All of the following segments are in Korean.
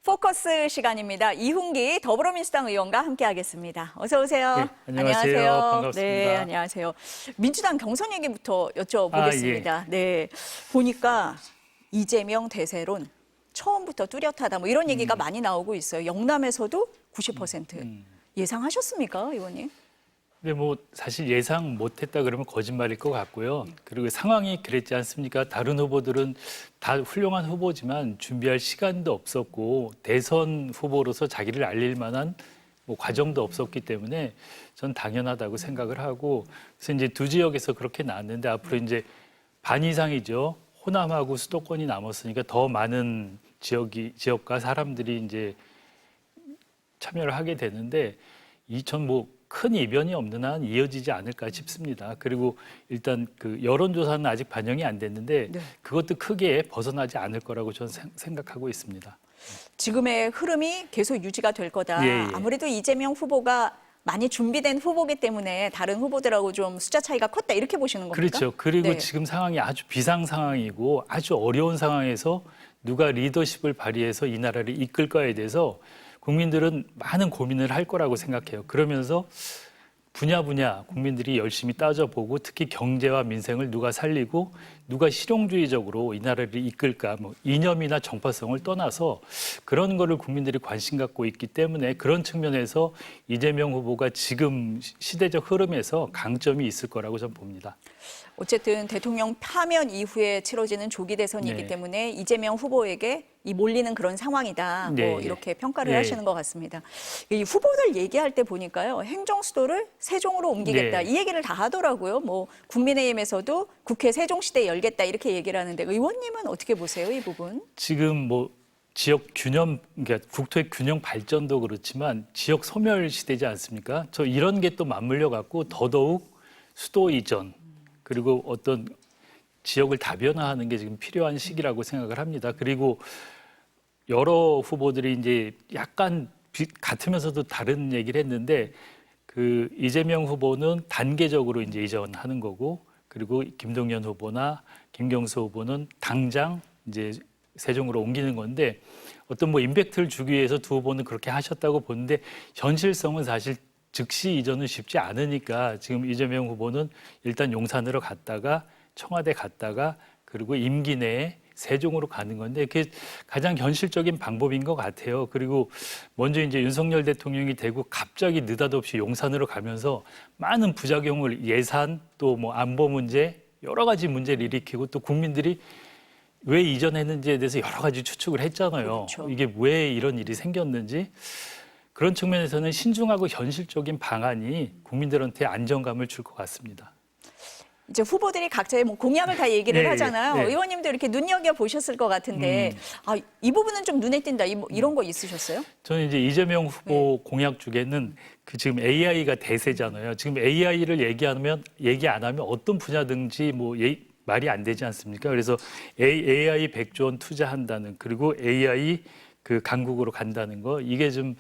포커스 시간입니다. 이훈기 더불어민주당 의원과 함께하겠습니다. 어서 오세요. 네, 안녕하세요. 반갑습니다. 네, 안녕하세요. 민주당 경선 얘기부터 여쭤보겠습니다. 예. 네, 보니까 이재명 대세론 처음부터 뚜렷하다. 뭐 이런 얘기가 많이 나오고 있어요. 영남에서도 90%. 예상하셨습니까, 의원님? 근데 뭐 사실 예상 못했다 그러면 거짓말일 것 같고요. 그리고 상황이 그랬지 않습니까? 다른 후보들은 다 훌륭한 후보지만 준비할 시간도 없었고 대선 후보로서 자기를 알릴 만한 뭐 과정도 없었기 때문에 전 당연하다고 생각을 하고 그래서 이제 두 지역에서 그렇게 나왔는데 앞으로 이제 반 이상이죠. 호남하고 수도권이 남았으니까 더 많은 지역과 사람들이 이제 참여를 하게 되는데 이전 뭐 큰 이변이 없는 한 이어지지 않을까 싶습니다. 그리고 일단 그 여론조사는 아직 반영이 안 됐는데 네. 그것도 크게 벗어나지 않을 거라고 저는 생각하고 있습니다. 지금의 흐름이 계속 유지가 될 거다. 예, 예. 아무래도 이재명 후보가 많이 준비된 후보기 때문에 다른 후보들하고 좀 숫자 차이가 컸다. 이렇게 보시는 겁니까? 그렇죠. 그리고 네. 지금 상황이 아주 비상 상황이고 아주 어려운 상황에서 누가 리더십을 발휘해서 이 나라를 이끌 거에 대해서 국민들은 많은 고민을 할 거라고 생각해요. 그러면서 분야 국민들이 열심히 따져보고 특히 경제와 민생을 누가 살리고 누가 실용주의적으로 이 나라를 이끌까 뭐 이념이나 정파성을 떠나서 그런 거를 국민들이 관심 갖고 있기 때문에 그런 측면에서 이재명 후보가 지금 시대적 흐름에서 강점이 있을 거라고 저는 봅니다. 어쨌든 대통령 파면 이후에 치러지는 조기 대선이기 네. 때문에 이재명 후보에게 이 몰리는 그런 상황이다. 네, 뭐 이렇게 평가를 네. 하시는 것 같습니다. 이 후보들 얘기할 때 보니까요. 행정 수도를 세종으로 옮기겠다. 네. 이 얘기를 다 하더라고요. 뭐 국민의힘에서도 국회 세종시대 열겠다 이렇게 얘기를 하는데 의원님은 어떻게 보세요, 이 부분? 지금 뭐 지역 균형, 그러니까 국토의 균형 발전도 그렇지만 지역 소멸 시대지 않습니까? 저 이런 게 또 맞물려 갖고 더더욱 수도 이전 그리고 어떤 지역을 다변화하는 게 지금 필요한 시기라고 생각을 합니다. 그리고 여러 후보들이 이제 약간 같으면서도 다른 얘기를 했는데 그 이재명 후보는 단계적으로 이제 이전하는 거고 그리고 김동연 후보나 김경수 후보는 당장 이제 세종으로 옮기는 건데 어떤 뭐 임팩트를 주기 위해서 두 후보는 그렇게 하셨다고 보는데 현실성은 사실 즉시 이전은 쉽지 않으니까 지금 이재명 후보는 일단 용산으로 갔다가 청와대 갔다가 그리고 임기 내에 세종으로 가는 건데 그게 가장 현실적인 방법인 것 같아요. 그리고 먼저 이제 윤석열 대통령이 되고 갑자기 느닷없이 용산으로 가면서 많은 부작용을 예산 또 뭐 안보 문제 여러 가지 문제를 일으키고 또 국민들이 왜 이전했는지에 대해서 여러 가지 추측을 했잖아요. 그렇죠. 이게 왜 이런 일이 생겼는지 그런 측면에서는 신중하고 현실적인 방안이 국민들한테 안정감을 줄 것 같습니다. 이제 후보들이 각자의 뭐 공약을 다 얘기를 네, 하잖아요. 네. 의원님도 이렇게 눈여겨 보셨을 것 같은데 이 부분은 좀 눈에 띈다. 이런 거 있으셨어요? 저는 이제 이재명 후보 공약 중에는 그 지금 AI가 대세잖아요. 지금 AI를 얘기 안 하면 어떤 분야든지 뭐 말이 안 되지 않습니까? 그래서 AI 100조 원 투자한다는 그리고 AI 그 강국으로 간다는 거 이게 좀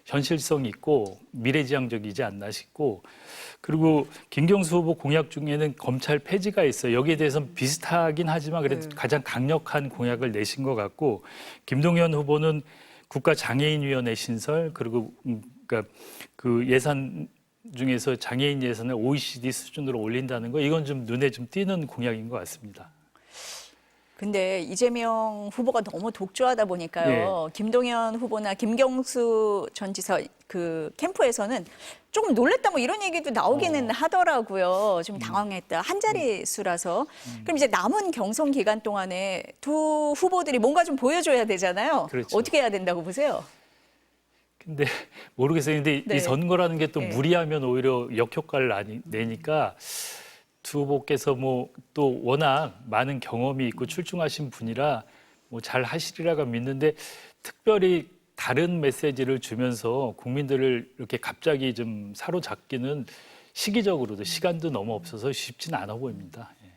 현실성 있고 미래지향적이지 않나 싶고 그리고 김경수 후보 공약 중에는 검찰 폐지가 있어요. 여기에 대해서는 비슷하긴 하지만 그래도 가장 강력한 공약을 내신 것 같고 김동연 후보는 국가장애인위원회 신설 그리고 그러니까 그 예산 중에서 장애인 예산을 OECD 수준으로 올린다는 거 이건 좀 눈에 좀 띄는 공약인 것 같습니다. 근데 이재명 후보가 너무 독주하다 보니까요. 김동연 후보나 김경수 전 지사 그 캠프에서는 조금 놀랬다 뭐 이런 얘기도 나오기는 하더라고요. 좀 당황했다. 한 자리 수라서. 그럼 이제 남은 경선 기간 동안에 두 후보들이 뭔가 좀 보여줘야 되잖아요. 그렇죠. 어떻게 해야 된다고 보세요? 근데 모르겠어요. 근데 네. 이 선거라는 게 또 네. 무리하면 오히려 역효과를 내니까 두 후보께서 뭐 또 워낙 많은 경험이 있고 출중하신 분이라 뭐 잘 하시리라고 믿는데 특별히 다른 메시지를 주면서 국민들을 이렇게 갑자기 좀 사로잡기는 시기적으로도 시간도 너무 없어서 쉽지는 않아 보입니다. 예.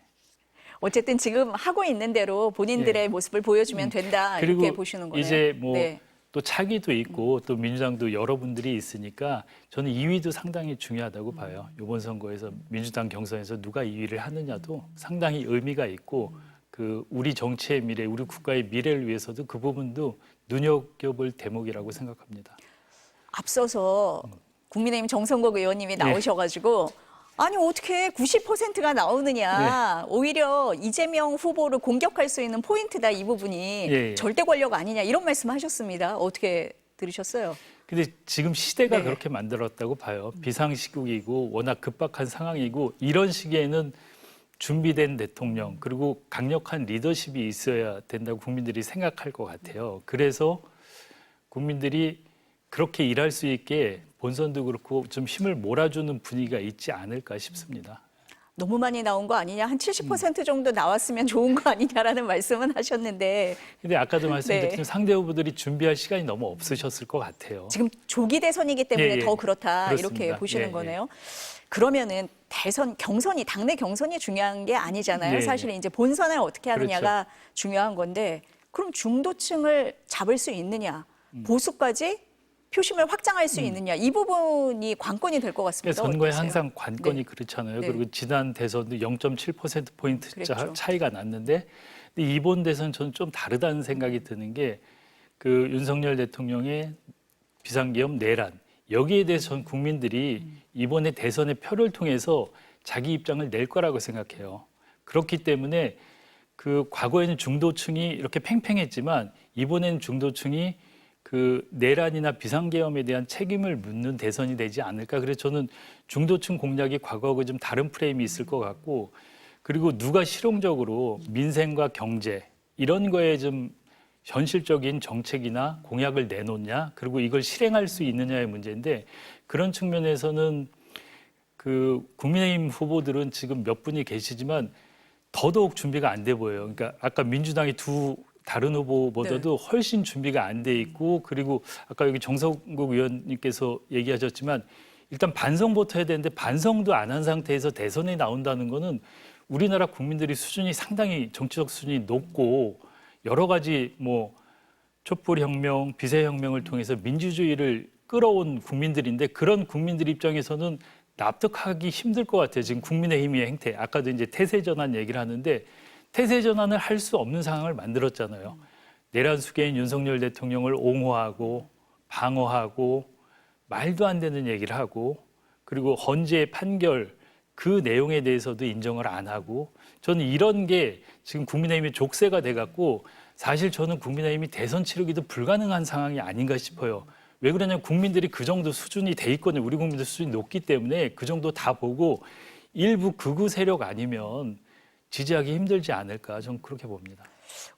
어쨌든 지금 하고 있는 대로 본인들의 모습을 보여주면 된다. 그리고 이렇게 보시는 거네요. 이제 뭐 네. 또 차기도 있고 또 민주당도 여러분들이 있으니까 저는 2위도 상당히 중요하다고 봐요. 이번 선거에서 민주당 경선에서 누가 2위를 하느냐도 상당히 의미가 있고 그 우리 정치의 미래, 우리 국가의 미래를 위해서도 그 부분도 눈여겨볼 대목이라고 생각합니다. 앞서서 국민의힘 정성국 의원님이 나오셔가지고 아니 어떻게 90%가 나오느냐. 오히려 이재명 후보를 공격할 수 있는 포인트다 이 부분이 절대 권력 아니냐 이런 말씀하셨습니다. 어떻게 들으셨어요? 근데 지금 시대가 그렇게 만들었다고 봐요. 비상시국이고 워낙 급박한 상황이고 이런 시기에는 준비된 대통령 그리고 강력한 리더십이 있어야 된다고 국민들이 생각할 것 같아요. 그래서 국민들이 그렇게 일할 수 있게 본선도 그렇고 좀 힘을 몰아주는 분위기가 있지 않을까 싶습니다. 너무 많이 나온 거 아니냐? 한 70% 정도 나왔으면 좋은 거 아니냐라는 말씀은 하셨는데. 근데 아까도 말씀드렸지만 상대 후보들이 준비할 시간이 너무 없으셨을 것 같아요. 지금 조기 대선이기 때문에 더 그렇다 그렇습니다. 이렇게 보시는 거네요. 그러면은 경선이 당내 경선이 중요한 게 아니잖아요. 사실은 이제 본선을 어떻게 하느냐가 중요한 건데 그럼 중도층을 잡을 수 있느냐? 보수까지 표심을 확장할 수 있느냐 이 부분이 관건이 될 것 같습니다. 선거에 어떠세요? 항상 관건이 그렇잖아요. 그리고 지난 대선도 0.7%포인트 차이가 났는데 이번 대선 저는 좀 다르다는 생각이 드는 게 그 윤석열 대통령의 비상계엄 내란 여기에 대해서 전 국민들이 이번에 대선의 표를 통해서 자기 입장을 낼 거라고 생각해요. 그렇기 때문에 그 과거에는 중도층이 이렇게 팽팽했지만 이번에는 중도층이 그 내란이나 비상계엄에 대한 책임을 묻는 대선이 되지 않을까. 그래서 저는 중도층 공략이 과거하고 좀 다른 프레임이 있을 것 같고 그리고 누가 실용적으로 민생과 경제 이런 거에 좀 현실적인 정책이나 공약을 내놓냐 그리고 이걸 실행할 수 있느냐의 문제인데 그런 측면에서는 그 국민의힘 후보들은 지금 몇 분이 계시지만 더더욱 준비가 안 돼 보여요. 그러니까 아까 민주당이 다른 후보보다도 훨씬 준비가 안 돼 있고 그리고 아까 여기 정성국 의원님께서 얘기하셨지만 일단 반성부터 해야 되는데 반성도 안 한 상태에서 대선에 나온다는 거는 우리나라 국민들이 수준이 상당히 정치적 수준이 높고 여러 가지 뭐 촛불혁명, 비세혁명을 통해서 민주주의를 끌어온 국민들인데 그런 국민들 입장에서는 납득하기 힘들 것 같아요. 지금 국민의힘의 행태. 아까도 이제 태세 전환 얘기를 하는데 태세 전환을 할 수 없는 상황을 만들었잖아요. 내란 수괴인 윤석열 대통령을 옹호하고 방어하고 말도 안 되는 얘기를 하고 그리고 헌재의 판결 그 내용에 대해서도 인정을 안 하고 저는 이런 게 지금 국민의힘의 족쇄가 돼갖고 사실 저는 국민의힘이 대선 치르기도 불가능한 상황이 아닌가 싶어요. 왜 그러냐면 국민들이 그 정도 수준이 돼 있거든요. 우리 국민들 수준이 높기 때문에 그 정도 다 보고 일부 극우 세력 아니면 지지하기 힘들지 않을까 저는 그렇게 봅니다.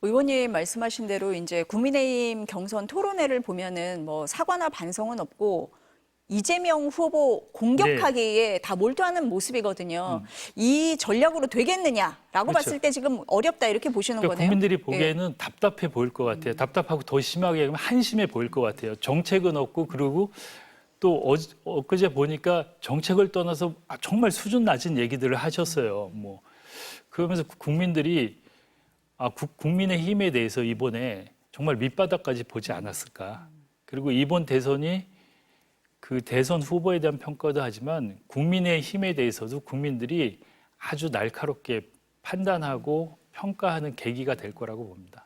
의원님 말씀하신 대로 이제 국민의힘 경선 토론회를 보면은 뭐 사과나 반성은 없고 이재명 후보 공격하기에 다 몰두하는 모습이거든요. 이 전략으로 되겠느냐라고 봤을 때 지금 어렵다 이렇게 보시는 그러니까 거네요. 국민들이 보기에는 답답해 보일 것 같아요. 답답하고 더 심하게 하면 한심해 보일 것 같아요. 정책은 없고 그리고 또 엊그제 보니까 정책을 떠나서 정말 수준 낮은 얘기들을 하셨어요. 뭐 그러면서 국민들이 국민의힘에 대해서 이번에 정말 밑바닥까지 보지 않았을까. 그리고 이번 대선이 그 대선 후보에 대한 평가도 하지만 국민의힘에 대해서도 국민들이 아주 날카롭게 판단하고 평가하는 계기가 될 거라고 봅니다.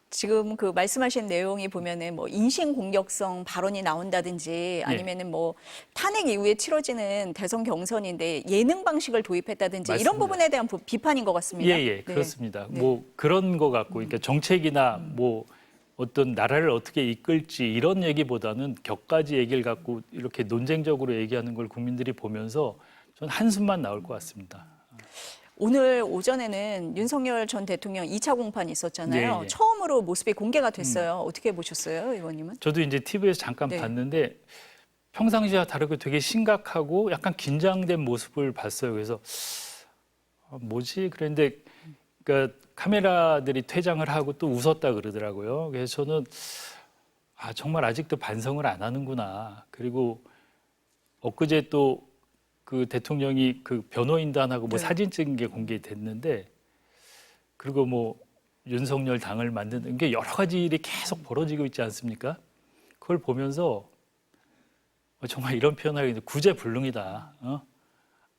지금 그 말씀하신 내용이 보면은 뭐 인신 공격성 발언이 나온다든지 아니면은 뭐 탄핵 이후에 치러지는 대선 경선인데 예능 방식을 도입했다든지 맞습니다. 이런 부분에 대한 비판인 것 같습니다. 그렇습니다. 뭐 그런 거 같고, 그러니까 정책이나 뭐 어떤 나라를 어떻게 이끌지 이런 얘기보다는 격가지 얘기를 갖고 이렇게 논쟁적으로 얘기하는 걸 국민들이 보면서 전 한숨만 나올 것 같습니다. 오늘 오전에는 윤석열 전 대통령 2차 공판이 있었잖아요. 처음으로 모습이 공개가 됐어요. 어떻게 보셨어요, 의원님은? 저도 이제 TV에서 잠깐 봤는데 평상시와 다르게 되게 심각하고 약간 긴장된 모습을 봤어요. 그래서 뭐지? 그런데 그러니까 카메라들이 퇴장을 하고 또 웃었다 그러더라고요. 그래서 저는 정말 아직도 반성을 안 하는구나. 그리고 엊그제 또 그 대통령이 그 변호인단하고 뭐 사진 찍은 게 공개됐는데 그리고 뭐 윤석열 당을 만드는 게 여러 가지 일이 계속 벌어지고 있지 않습니까? 그걸 보면서 정말 이런 표현하기 구제불능이다.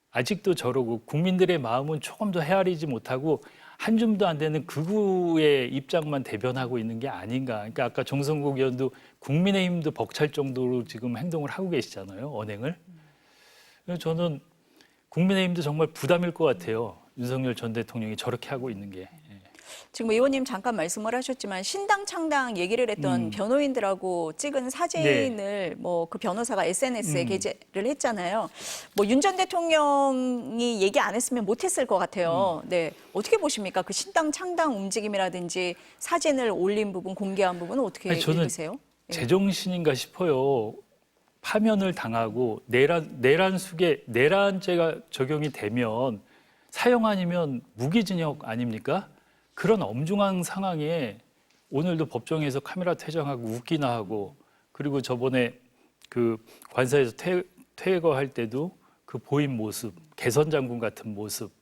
아직도 저러고 국민들의 마음은 조금 더 헤아리지 못하고 한 줌도 안 되는 극우의 입장만 대변하고 있는 게 아닌가. 그러니까 아까 정성국 의원도 국민의힘도 벅찰 정도로 지금 행동을 하고 계시잖아요. 언행을. 그래서 저는 국민의힘도 정말 부담일 것 같아요. 윤석열 전 대통령이 저렇게 하고 있는 게. 지금 의원님 잠깐 말씀을 하셨지만 신당 창당 얘기를 했던 변호인들하고 찍은 사진을 뭐 그 변호사가 SNS에 게재를 했잖아요. 뭐 윤 전 대통령이 얘기 안 했으면 못했을 것 같아요. 네, 어떻게 보십니까? 그 신당 창당 움직임이라든지 사진을 올린 부분, 공개한 부분은 어떻게 저는 읽으세요? 제정신인가 싶어요. 파면을 당하고 내란숙에 내란죄가 적용이 되면 사형 아니면 무기징역 아닙니까? 그런 엄중한 상황에 오늘도 법정에서 카메라 퇴장하고 웃기나 하고 그리고 저번에 그 관사에서 퇴거할 때도 그 보인 모습, 개선 장군 같은 모습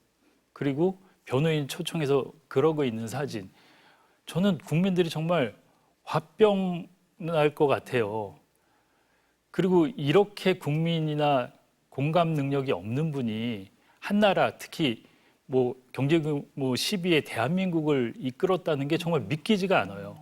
그리고 변호인 초청해서 그러고 있는 사진 저는 국민들이 정말 화병 날 것 같아요. 그리고 이렇게 국민이나 공감 능력이 없는 분이 한 나라 특히 뭐 경제규모 10위의 대한민국을 이끌었다는 게 정말 믿기지가 않아요.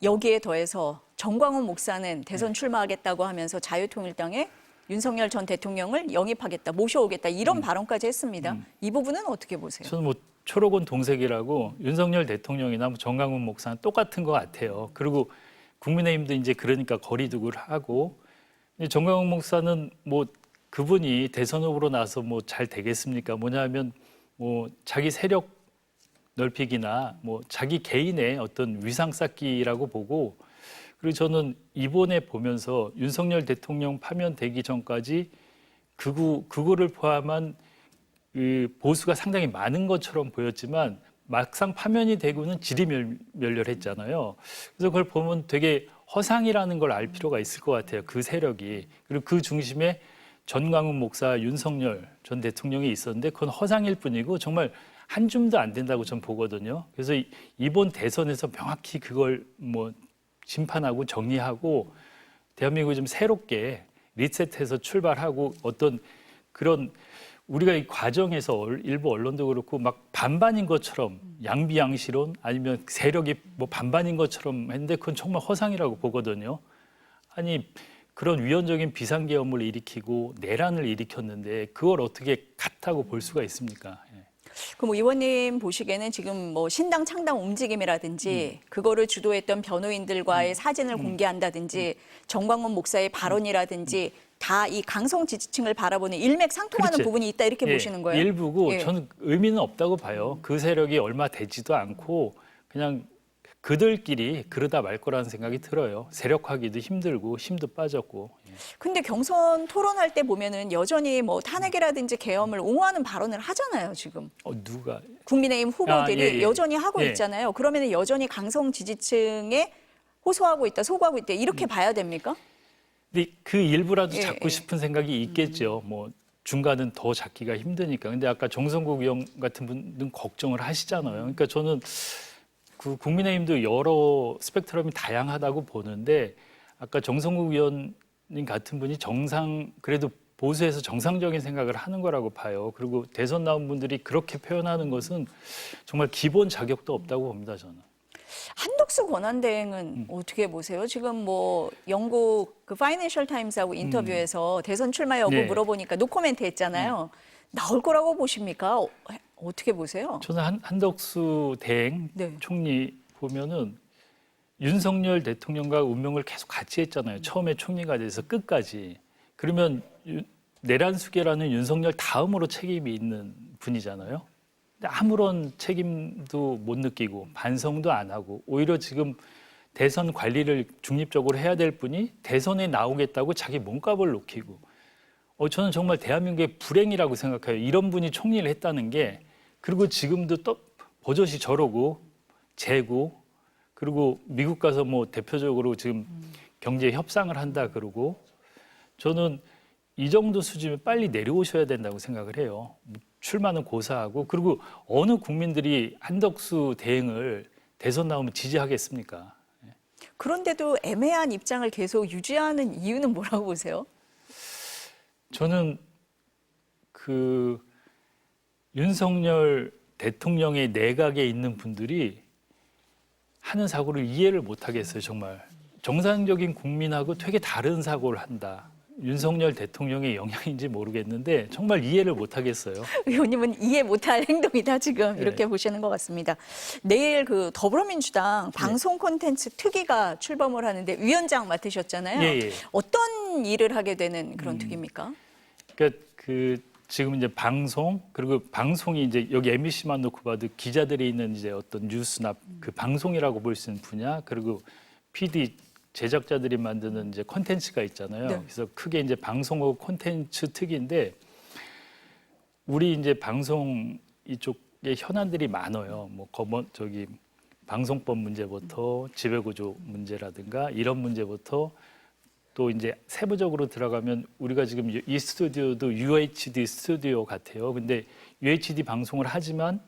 여기에 더해서 정광훈 목사는 대선 출마하겠다고 하면서 자유통일당에 윤석열 전 대통령을 영입하겠다, 모셔오겠다 이런 발언까지 했습니다. 이 부분은 어떻게 보세요? 저는 뭐 초록은 동색이라고 윤석열 대통령이나 뭐 정광훈 목사는 똑같은 것 같아요. 그리고 국민의힘도 이제 그러니까 거리두기를 하고 정광훈 목사는 뭐 그분이 대선 후보로 나서 뭐 잘 되겠습니까? 뭐냐면 뭐 자기 세력 넓히기나 뭐 자기 개인의 어떤 위상 쌓기라고 보고 그리고 저는 이번에 보면서 윤석열 대통령 파면되기 전까지 극우를 포함한 그 보수가 상당히 많은 것처럼 보였지만 막상 파면이 되고는 지리멸렬했잖아요. 그래서 그걸 보면 되게 허상이라는 걸 알 필요가 있을 것 같아요. 그 세력이. 그리고 그 중심에 전광훈 목사, 윤석열 전 대통령이 있었는데 그건 허상일 뿐이고 정말 한 줌도 안 된다고 전 보거든요. 그래서 이번 대선에서 명확히 그걸 뭐 심판하고 정리하고 대한민국을 좀 새롭게 리셋해서 출발하고 어떤 그런 우리가 이 과정에서 일부 언론도 그렇고 막 반반인 것처럼 양비양시론 아니면 세력이 뭐 반반인 것처럼 했는데 그건 정말 허상이라고 보거든요. 아니 그런 위헌적인 비상계엄을 일으키고 내란을 일으켰는데 그걸 어떻게 같다고 볼 수가 있습니까? 예. 그럼 의원님 보시기에는 지금 뭐 신당 창당 움직임이라든지 그거를 주도했던 변호인들과의 사진을 공개한다든지 정광훈 목사의 발언이라든지 다 이 강성 지지층을 바라보는 일맥상통하는 그렇지. 부분이 있다 이렇게 예, 보시는 거예요? 일부고 예. 저는 의미는 없다고 봐요. 그 세력이 얼마 되지도 않고 그냥 그들끼리 그러다 말 거라는 생각이 들어요. 세력화하기도 힘들고 힘도 빠졌고. 예. 근데 경선 토론할 때 보면은 여전히 뭐 탄핵이라든지 계엄을 옹호하는 발언을 하잖아요, 지금. 누가? 국민의힘 후보들이 예, 예. 여전히 하고 예. 있잖아요. 그러면 여전히 강성 지지층에 호소하고 있다, 소구하고 있다 이렇게 봐야 됩니까? 근데 그 일부라도 예, 잡고 예. 싶은 생각이 있겠죠. 뭐 중간은 더 잡기가 힘드니까. 근데 아까 정성국 의원 같은 분은 걱정을 하시잖아요. 그러니까 저는 그 국민의힘도 여러 스펙트럼이 다양하다고 보는데 아까 정성국 의원님 같은 분이 그래도 보수에서 정상적인 생각을 하는 거라고 봐요. 그리고 대선 나온 분들이 그렇게 표현하는 것은 정말 기본 자격도 없다고 봅니다, 저는. 한덕수 권한대행은 어떻게 보세요? 지금 뭐 영국 그 파이낸셜 타임스하고 인터뷰에서 대선 출마 여부 네. 물어보니까 노코멘트 했잖아요. 나올 거라고 보십니까? 어떻게 보세요? 저는 한덕수 대행 네. 총리 보면은 윤석열 대통령과 운명을 계속 같이 했잖아요. 처음에 총리가 돼서 끝까지. 그러면 내란수계라는 윤석열 다음으로 책임이 있는 분이잖아요. 근데 아무런 책임도 못 느끼고 반성도 안 하고 오히려 지금 대선 관리를 중립적으로 해야 될 분이 대선에 나오겠다고 자기 몸값을 높이고 저는 정말 대한민국의 불행이라고 생각해요. 이런 분이 총리를 했다는 게 그리고 지금도 또 버젓이 저러고 재고 그리고 미국 가서 뭐 대표적으로 지금 경제 협상을 한다 그러고 저는 이 정도 수준에 빨리 내려오셔야 된다고 생각을 해요. 출마는 고사하고 그리고 어느 국민들이 한덕수 대행을 대선 나오면 지지하겠습니까? 그런데도 애매한 입장을 계속 유지하는 이유는 뭐라고 보세요? 저는 그 윤석열 대통령의 내각에 있는 분들이 하는 사고를 이해를 못 하겠어요. 정말 정상적인 국민하고 되게 다른 사고를 한다. 윤석열 대통령의 영향인지 모르겠는데 정말 이해를 못 하겠어요. 의원님은 이해 못할 행동이다 지금 네. 이렇게 보시는 것 같습니다. 내일 그 더불어민주당 방송 콘텐츠 특위가 출범을 하는데 위원장 맡으셨잖아요. 예, 예. 어떤 일을 하게 되는 그런 특위입니까? 그러니까 지금 이제 방송 그리고 방송이 이제 여기 MBC만 놓고 봐도 기자들이 있는 이제 어떤 뉴스나 그 방송이라고 볼 수 있는 분야 그리고 PD 제작자들이 만드는 이제 콘텐츠가 있잖아요. 네. 그래서 크게 이제 방송하고 콘텐츠 특위인데 우리 이제 방송 이쪽에 현안들이 많아요. 뭐 저기 방송법 문제부터 지배구조 문제라든가 이런 문제부터 또 이제 세부적으로 들어가면 우리가 지금 이 스튜디오도 UHD 스튜디오 같아요. 근데 UHD 방송을 하지만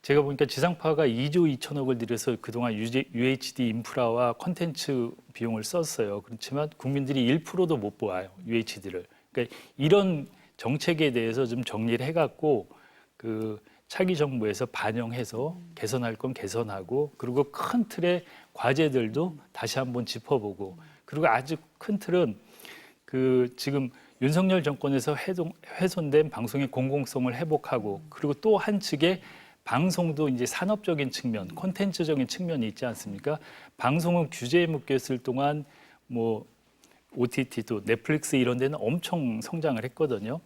제가 보니까 지상파가 2조 2천억을 들여서 그동안 UHD 인프라와 콘텐츠 비용을 썼어요. 그렇지만 국민들이 1%도 못 보아요. UHD를. 그러니까 이런 정책에 대해서 좀 정리를 해갖고 그 차기 정부에서 반영해서 개선할 건 개선하고 그리고 큰 틀의 과제들도 다시 한번 짚어보고 그리고 아주 큰 틀은 그 지금 윤석열 정권에서 훼손된 방송의 공공성을 회복하고 그리고 또 한 측에 방송도 이제 산업적인 측면, 콘텐츠적인 측면이 있지 않습니까? 방송은 규제에 묶여 있을 동안 뭐 OTT도 넷플릭스 이런 데는 엄청 성장을 했거든요.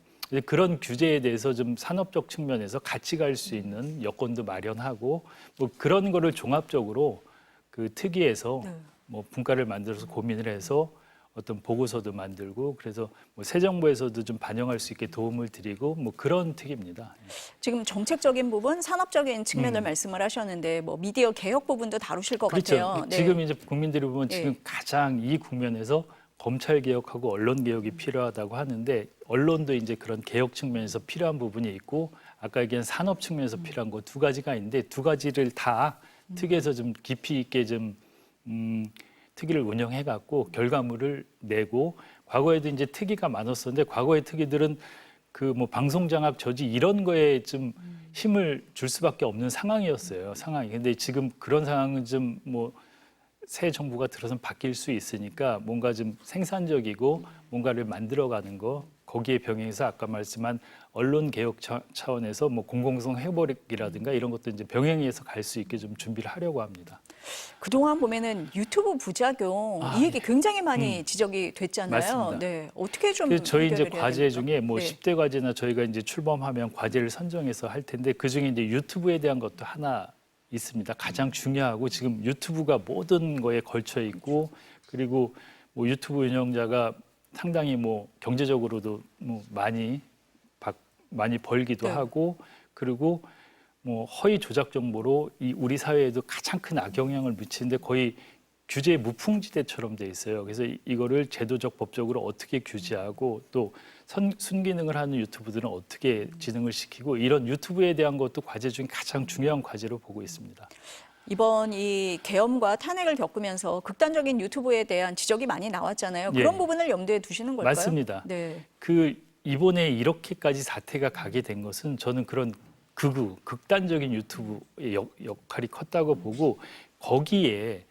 그런 규제에 대해서 좀 산업적 측면에서 같이 갈 수 있는 여건도 마련하고 뭐 그런 거를 종합적으로 그 특위에서 뭐 분과를 만들어서 고민을 해서 어떤 보고서도 만들고 그래서 뭐 새 정부에서도 좀 반영할 수 있게 도움을 드리고 뭐 그런 특위입니다. 지금 정책적인 부분, 산업적인 측면을 말씀을 하셨는데 뭐 미디어 개혁 부분도 다루실 것 그렇죠. 같아요. 네. 지금 이제 국민들이 보면 네. 지금 가장 이 국면에서 검찰 개혁하고 언론 개혁이 필요하다고 하는데 언론도 이제 그런 개혁 측면에서 필요한 부분이 있고 아까 얘기한 산업 측면에서 필요한 거 두 가지가 있는데 두 가지를 다 특위에서 좀 깊이 있게 좀 특위를 운영해 갖고 결과물을 내고 과거에도 이제 특위가 많았었는데 과거의 특위들은 그 뭐 방송 장악 저지 이런 거에 좀 힘을 줄 수밖에 없는 상황이었어요. 상황이. 근데 지금 그런 상황은 좀 뭐 새 정부가 들어선 바뀔 수 있으니까 뭔가 좀 생산적이고 뭔가를 만들어가는 거 거기에 병행해서 아까 말씀한 언론 개혁 차원에서 뭐 공공성 회복이라든가 이런 것도 이제 병행해서 갈 수 있게 좀 준비를 하려고 합니다. 그동안 보면은 유튜브 부작용 이 얘기 굉장히 많이 지적이 됐잖아요. 맞습니다. 네, 어떻게 좀 그래서 저희 이제 해결을 해야 과제 됩니까? 중에 뭐 네. 10대 과제나 저희가 이제 출범하면 과제를 선정해서 할 텐데 그 중에 이제 유튜브에 대한 것도 하나 있습니다. 가장 중요하고 지금 유튜브가 모든 거에 걸쳐 있고 그리고 뭐 유튜브 운영자가 상당히 뭐 경제적으로도 뭐 많이 벌기도 네. 하고 그리고 뭐 허위 조작 정보로 이 우리 사회에도 가장 큰 악영향을 미치는데 거의 규제 무풍지대처럼 돼 있어요. 그래서 이거를 제도적 법적으로 어떻게 규제하고 또 순기능을 하는 유튜브들은 어떻게 진흥을 시키고 이런 유튜브에 대한 것도 과제 중에 가장 중요한 과제로 보고 있습니다. 이번 이 계엄과 탄핵을 겪으면서 극단적인 유튜브에 대한 지적이 많이 나왔잖아요. 그런 예. 부분을 염두에 두시는 걸까요? 맞습니다. 네. 그 이번에 이렇게까지 사태가 가게 된 것은 저는 그런 극단적인 유튜브의 역할이 컸다고 보고 거기에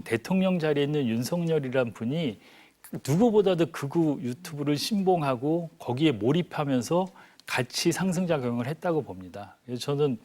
대통령 자리에 있는 윤석열이란 분이 누구보다도 극우 유튜브를 신봉하고 거기에 몰입하면서 같이 상승작용을 했다고 봅니다. 그래서 저는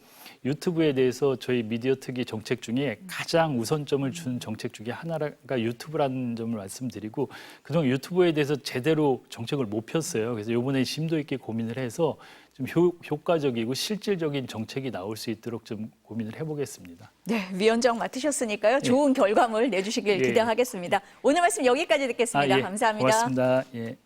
유튜브에 대해서 저희 미디어 특위 정책 중에 가장 우선점을 주는 정책 중에 하나가 유튜브라는 점을 말씀드리고 그동안 유튜브에 대해서 제대로 정책을 못 폈어요. 그래서 이번에 심도 있게 고민을 해서 좀 효과적이고 실질적인 정책이 나올 수 있도록 좀 고민을 해보겠습니다. 네, 위원장 맡으셨으니까요. 좋은 결과물 내주시길 예. 기대하겠습니다. 오늘 말씀 여기까지 듣겠습니다. 예. 감사합니다. 고맙습니다. 예.